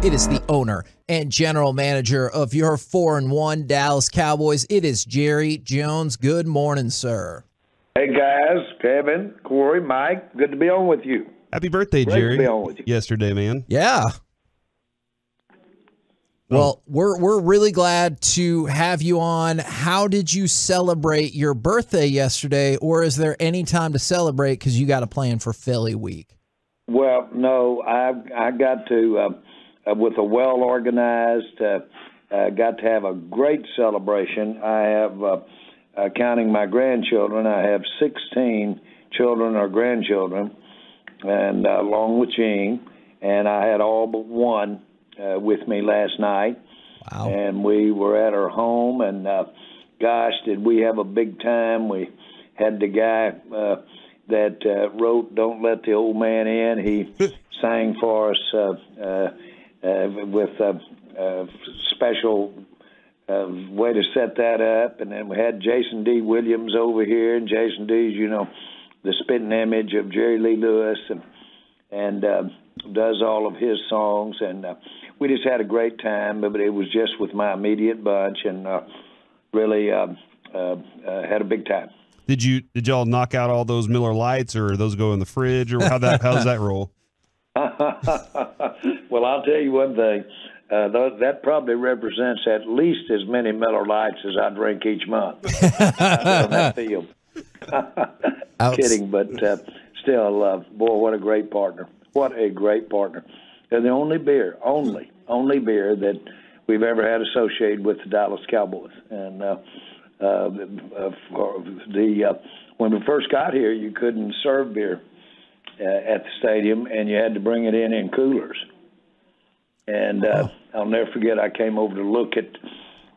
It is the owner and general manager of your 4-1 Dallas Cowboys. It is Jerry Jones. Good morning, sir. Hey, guys. Kevin, Corey, Mike, good to be on with you. Happy birthday, Great Jerry. to be on with you. Yesterday, man. Yeah. Well, we're really glad to have you on. How did you celebrate your birthday yesterday, or is there any time to celebrate because you got a plan for Philly week? Well, no, I got to, with a well-organized, got to have a great celebration. I have, counting my grandchildren, I have 16 children or grandchildren, and along with Jean, and I had all but one with me last night. Wow. And we were at our home, and gosh, did we have a big time. We had the guy that wrote Don't Let the Old Man In. He sang for us with a special way to set that up. And then we had Jason D. Williams over here, and Jason D. is, the spitting image of Jerry Lee Lewis, and does all of his songs. And we just had a great time, but it was just with my immediate bunch, and really had a big time. Did y'all knock out all those Miller Lights, or those go in the fridge, or how does that roll? Well, I'll tell you one thing. That probably represents at least as many Miller Lights as I drink each month on that field. Kidding, but still, boy, what a great partner. What a great partner. They're the only beer that we've ever had associated with the Dallas Cowboys. And when we first got here, you couldn't serve beer at the stadium, and you had to bring it in coolers. And I'll never forget, I came over to look at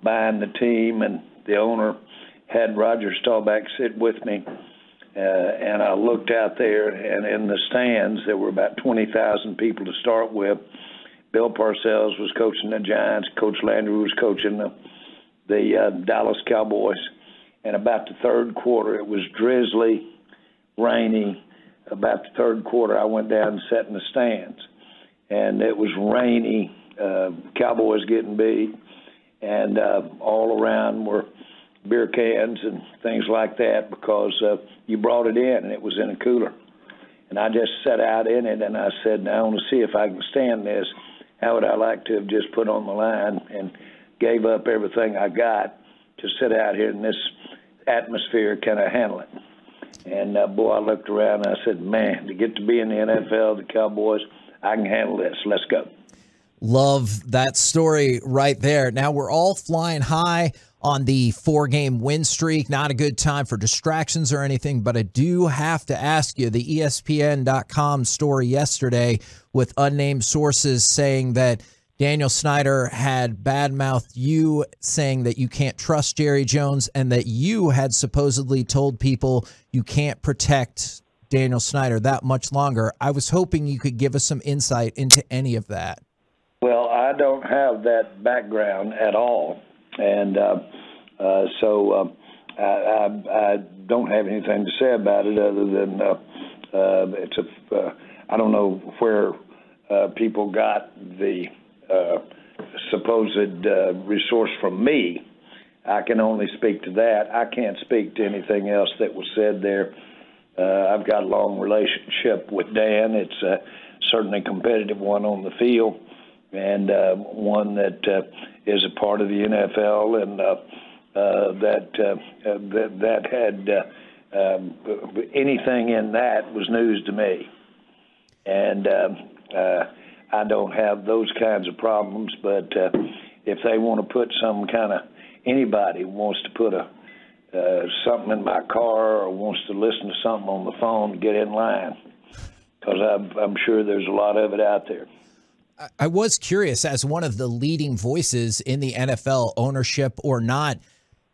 buying the team, and the owner had Roger Staubach sit with me. And I looked out there, and in the stands, there were about 20,000 people to start with. Bill Parcells was coaching the Giants. Coach Landry was coaching the Dallas Cowboys. And about the third quarter, it was drizzly, rainy. About the third quarter, I went down and sat in the stands. And it was rainy, Cowboys getting beat, and all around were beer cans and things like that because you brought it in, and it was in a cooler. And I just sat out in it, and I said, I want to see if I can stand this. How would I like to have just put on the line and gave up everything I got to sit out here in this atmosphere, can I handle it? And, boy, I looked around, and I said, man, to get to be in the NFL, the Cowboys, I can handle this. Let's go. Love that story right there. Now we're all flying high on the 4-game win streak. Not a good time for distractions or anything, but I do have to ask you, the ESPN.com story yesterday with unnamed sources saying that Daniel Snyder had badmouthed you, saying that you can't trust Jerry Jones, and that you had supposedly told people you can't protect Daniel Snyder that much longer. I was hoping you could give us some insight into any of that. Well, I don't have that background at all, and so I don't have anything to say about it other than I don't know where people got the supposed resource from me. I can only speak to that. I can't speak to anything else that was said there. I've got a long relationship with Dan. It's certainly a competitive one on the field, and one that is a part of the NFL, and that had anything in that was news to me. And I don't have those kinds of problems, but if they want to put some kind of, anybody wants to put something in my car or wants to listen to something on the phone, get in line, because I'm sure there's a lot of it out there. I was curious, as one of the leading voices in the NFL, ownership or not,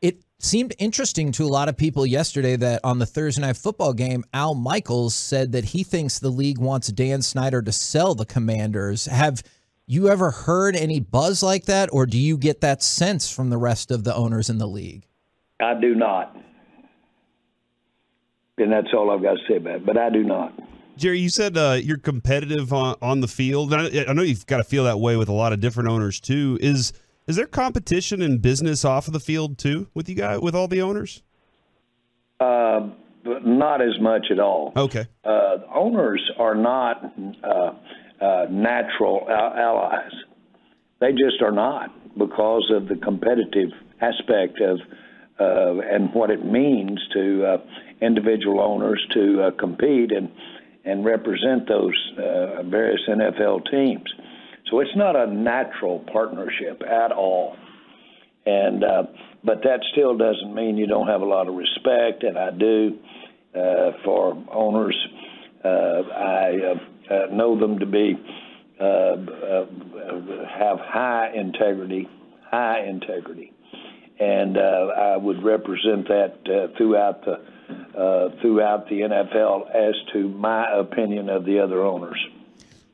it seemed interesting to a lot of people yesterday that on the Thursday Night Football game, Al Michaels said that he thinks the league wants Dan Snyder to sell the Commanders. Have you ever heard any buzz like that, or do you get that sense from the rest of the owners in the league? I do not. And that's all I've got to say about it, but I do not. Jerry, you said you're competitive on the field. I know you've got to feel that way with a lot of different owners too. Is there competition in business off of the field too with you guys, with all the owners? But not as much at all. Okay. Owners are not natural allies. They just are not, because of the competitive aspect of and what it means to individual owners to compete and represent those various NFL teams. So it's not a natural partnership at all. And but that still doesn't mean you don't have a lot of respect, and I do for owners. I know them to be have high integrity, and I would represent that throughout the NFL as to my opinion of the other owners.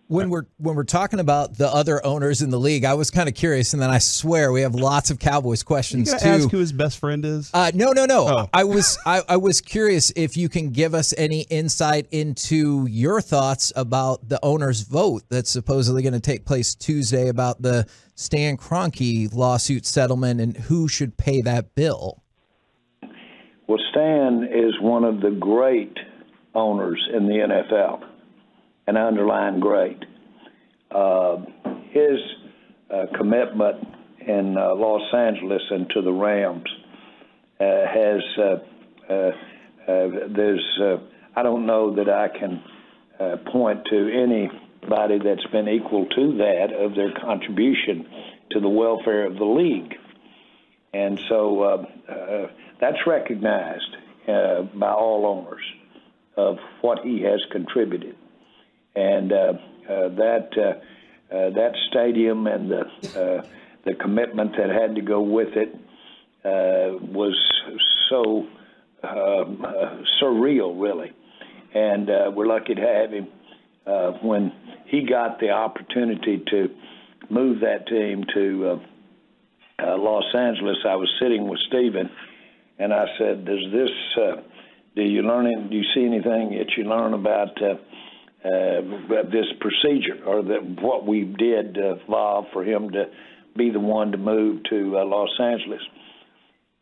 When we're talking about the other owners in the league, I was kind of curious, and then I swear we have lots of Cowboys questions too. Ask who his best friend is? No. Oh. I was curious if you can give us any insight into your thoughts about the owners' vote that's supposedly going to take place Tuesday about the Stan Kroenke lawsuit settlement and who should pay that bill. Well, Stan is one of the great owners in the NFL. And I underline great. His commitment in Los Angeles and to the Rams has I don't know that I can point to anybody that's been equal to that of their contribution to the welfare of the league. And so that's recognized by all owners of what he has contributed. And that stadium and the commitment that had to go with it was so surreal, really. And we're lucky to have him. When he got the opportunity to move that team to Los Angeles, I was sitting with Stephen, and I said, do you see anything that you learn about this procedure, or what we did involve for him to be the one to move to Los Angeles?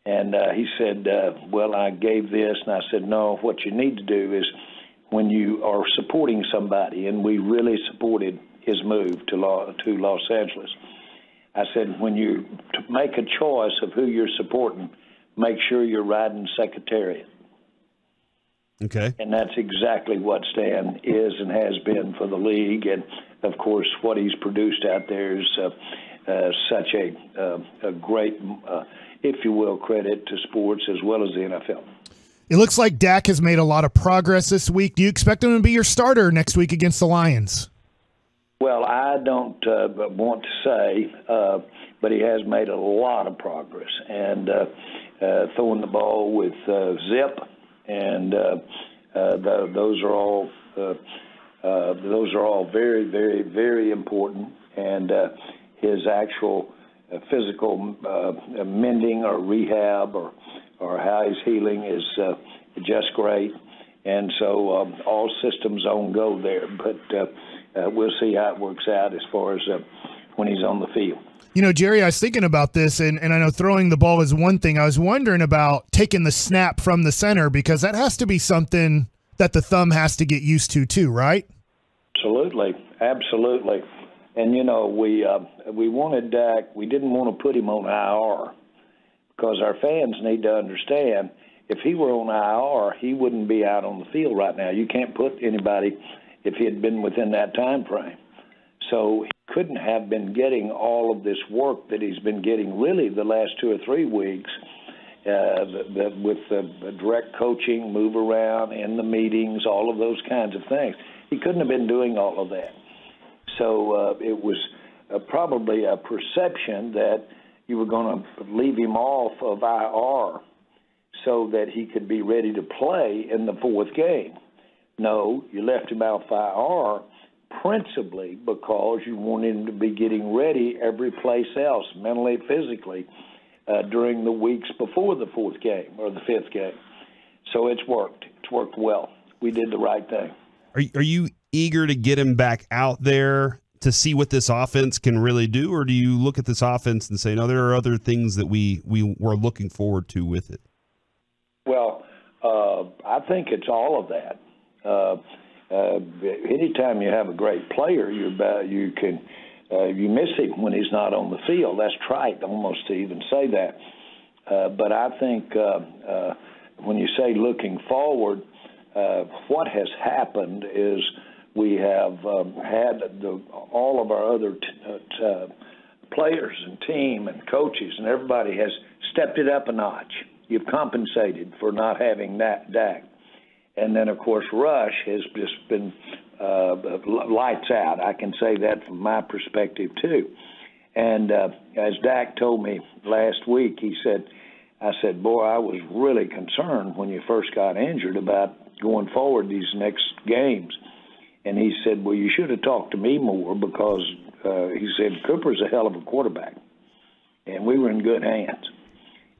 And he said, well, I gave this, and I said, no, what you need to do is when you are supporting somebody, and we really supported his move to Los Angeles, I said, when you make a choice of who you're supporting, make sure you're riding Secretariat. Okay. And that's exactly what Stan is and has been for the league. And, of course, what he's produced out there is such a great, if you will, credit to sports as well as the NFL. It looks like Dak has made a lot of progress this week. Do you expect him to be your starter next week against the Lions? Well, I don't want to say, but he has made a lot of progress. And throwing the ball with zip, and those are all very, very, very important. And his actual physical mending or rehab or how he's healing is just great. And so all systems on go there. But we'll see how it works out as far as when he's on the field. You know, Jerry, I was thinking about this, and I know throwing the ball is one thing. I was wondering about taking the snap from the center, because that has to be something that the thumb has to get used to too, right? Absolutely. And, you know, we wanted Dak. We didn't want to put him on IR because our fans need to understand if he were on IR, he wouldn't be out on the field right now. You can't put anybody if he had been within that time frame. So he couldn't have been getting all of this work that he's been getting really the last 2 or 3 weeks with the direct coaching, move around, in the meetings, all of those kinds of things. He couldn't have been doing all of that. So it was probably a perception that you were going to leave him off of IR so that he could be ready to play in the 4th game. No, you left him off IR principally because you wanted him to be getting ready every place else, mentally, physically, during the weeks before the 4th game or the 5th game. So it's worked. It's worked well. We did the right thing. Are you eager to get him back out there to see what this offense can really do, or do you look at this offense and say, no, there are other things that we were looking forward to with it? Well, I think it's all of that. Anytime you have a great player, you miss him when he's not on the field. That's trite almost to even say that. But I think when you say looking forward, what has happened is we have had all of our other players and team and coaches and everybody has stepped it up a notch. You've compensated for not having that Dak. And then, of course, Rush has just been lights out. I can say that from my perspective, too. And as Dak told me last week, I said, boy, I was really concerned when you first got injured about going forward these next games. And he said, well, you should have talked to me more because he said, Cooper's a hell of a quarterback. And we were in good hands.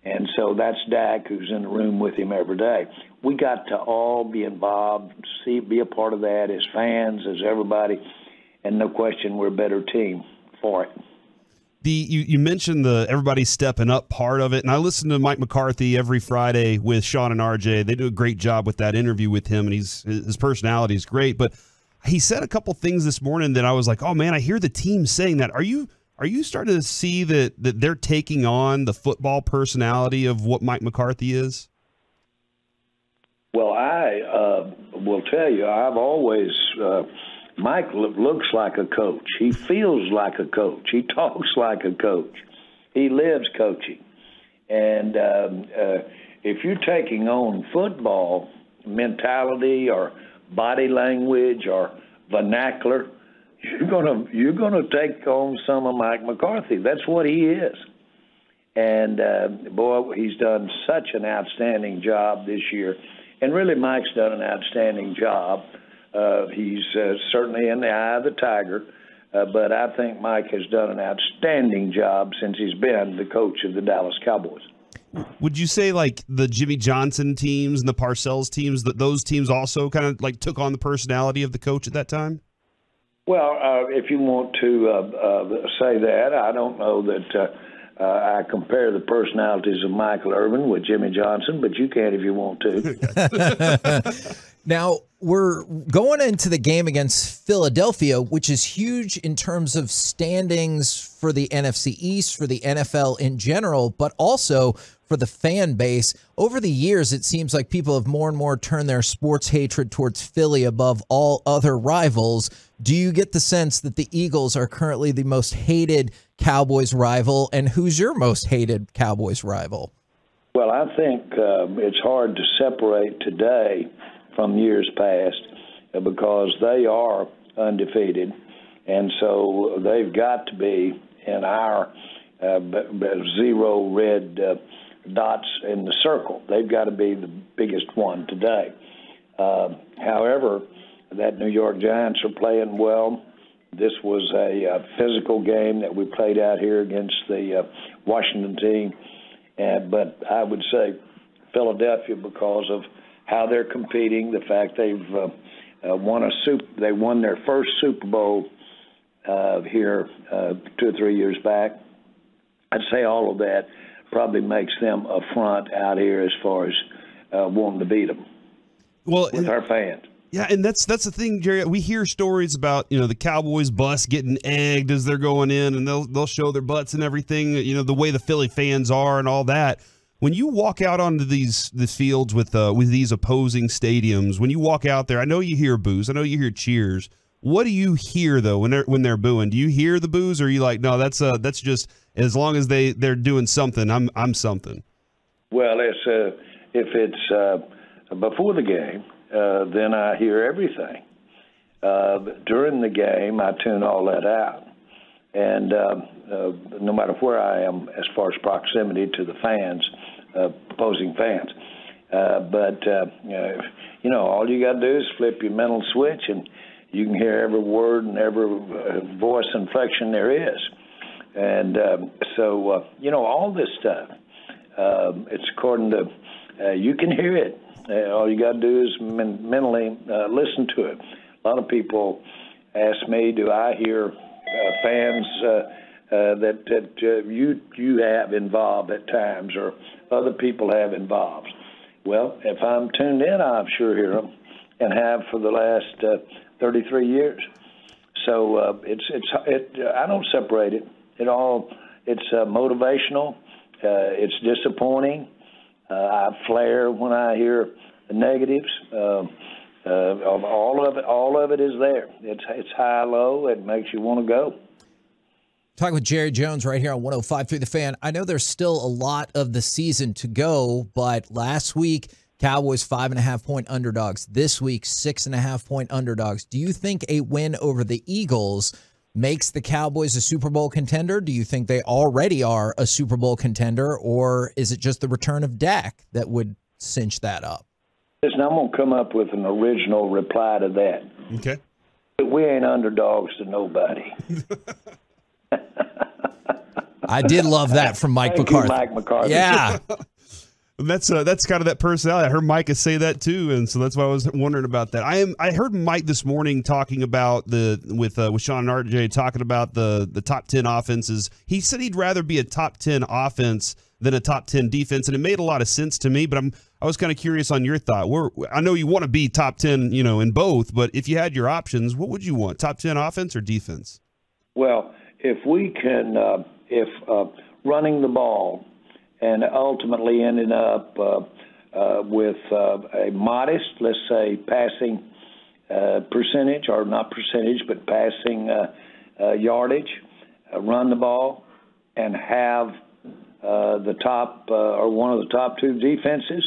And so that's Dak, who's in the room with him every day. We got to all be involved, be a part of that as fans, as everybody, and no question we're a better team for it. You mentioned the everybody stepping up part of it, and I listen to Mike McCarthy every Friday with Sean and RJ. They do a great job with that interview with him, and his personality is great. But he said a couple things this morning that I was like, oh, man, I hear the team saying that. Are you starting to see that they're taking on the football personality of what Mike McCarthy is? Well, I will tell you, I've always Mike looks like a coach. He feels like a coach. He talks like a coach. He lives coaching. And if you're taking on football mentality or body language or vernacular, you're gonna take on some of Mike McCarthy. That's what he is. And boy, he's done such an outstanding job this year. And really, Mike's done an outstanding job. He's certainly in the eye of the tiger, but I think Mike has done an outstanding job since he's been the coach of the Dallas Cowboys. Would you say like the Jimmy Johnson teams and the Parcells teams, that those teams also kind of like took on the personality of the coach at that time? Well, if you want to say that, I don't know that I compare the personalities of Michael Irvin with Jimmy Johnson, but you can if you want to. Now, we're going into the game against Philadelphia, which is huge in terms of standings for the NFC East, for the NFL in general, but also for the fan base. Over the years, it seems like people have more and more turned their sports hatred towards Philly above all other rivals. Do you get the sense that the Eagles are currently the most hated Cowboys rival, and who's your most hated Cowboys rival? Well, I think it's hard to separate today from years past because they are undefeated, and so they've got to be in our zero red dots in the circle. They've got to be the biggest one today. However, that New York Giants are playing well. This was a physical game that we played out here against the Washington team, but I would say Philadelphia because of how they're competing, the fact they've they won their first Super Bowl here 2 or 3 years back. I'd say all of that probably makes them a front out here as far as wanting to beat them with our fans. Yeah, and that's the thing, Jerry. We hear stories about the Cowboys bus getting egged as they're going in, and they'll show their butts and everything. The way the Philly fans are and all that. When you walk out onto these fields with these opposing stadiums, when you walk out there, I know you hear boos, I know you hear cheers. What do you hear though when they're booing? Do you hear the boos, or are you like, no, that's just as long as they're doing something, I'm something. Well, if it's before the game, then I hear everything. During the game, I tune all that out. And no matter where I am as far as proximity to the fans, opposing fans. But all you got to do is flip your mental switch and you can hear every word and every voice inflection there is. And so all this stuff, it's according to, you can hear it. All you got to do is mentally listen to it. A lot of people ask me, do I hear fans that you have involved at times or other people have involved? Well, if I'm tuned in, I sure hear them and have for the last 33 years. So I don't separate it. It's motivational. It's disappointing. I flare when I hear the negatives. All of it is there. It's high, low. It makes you want to go. Talking with Jerry Jones right here on 105 through the Fan. I know there's still a lot of the season to go, but last week, Cowboys 5.5-point underdogs. This week, 6.5-point underdogs. Do you think a win over the Eagles makes the Cowboys a Super Bowl contender? Do you think they already are a Super Bowl contender, or is it just the return of Dak that would cinch that up? Listen, I'm going to come up with an original reply to that. Okay. We ain't underdogs to nobody. I did love that from Mike Thank McCarthy. You, Mike McCarthy. Yeah. That's kind of that personality. I heard Micah say that too, and so that's why I was wondering about that. I heard Mike this morning talking about with Sean and RJ talking about the top 10 offenses. He said he'd rather be a top 10 offense than a top 10 defense, and it made a lot of sense to me. But I was kind of curious on your thought. I know you want to be top 10, in both, but if you had your options, what would you want? Top 10 offense or defense? Well, if we can, running the ball and ultimately ending up with a modest, let's say, passing percentage, or not percentage, but passing yardage, run the ball, and have the top or one of the top two defenses.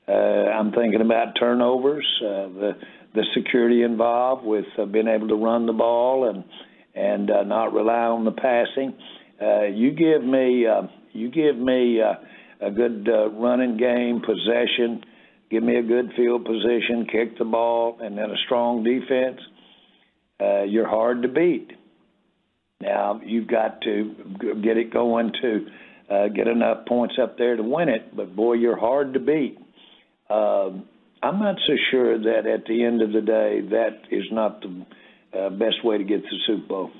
I'm thinking about turnovers, the security involved with being able to run the ball and not rely on the passing. You give me a good running game, possession, give me a good field position, kick the ball, and then a strong defense. You're hard to beat. Now, you've got to get it going to get enough points up there to win it, but, boy, you're hard to beat. I'm not so sure that at the end of the day that is not the best way to get to the Super Bowl.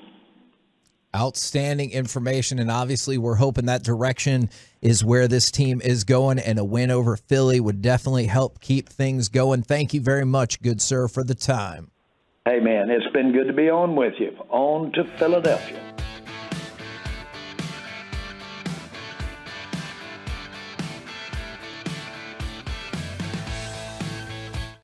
Outstanding information, and obviously we're hoping that direction is where this team is going, and a win over Philly would definitely help keep things going. Thank you very much, good sir, for the time. Hey, man, it's been good to be on with you. On to Philadelphia.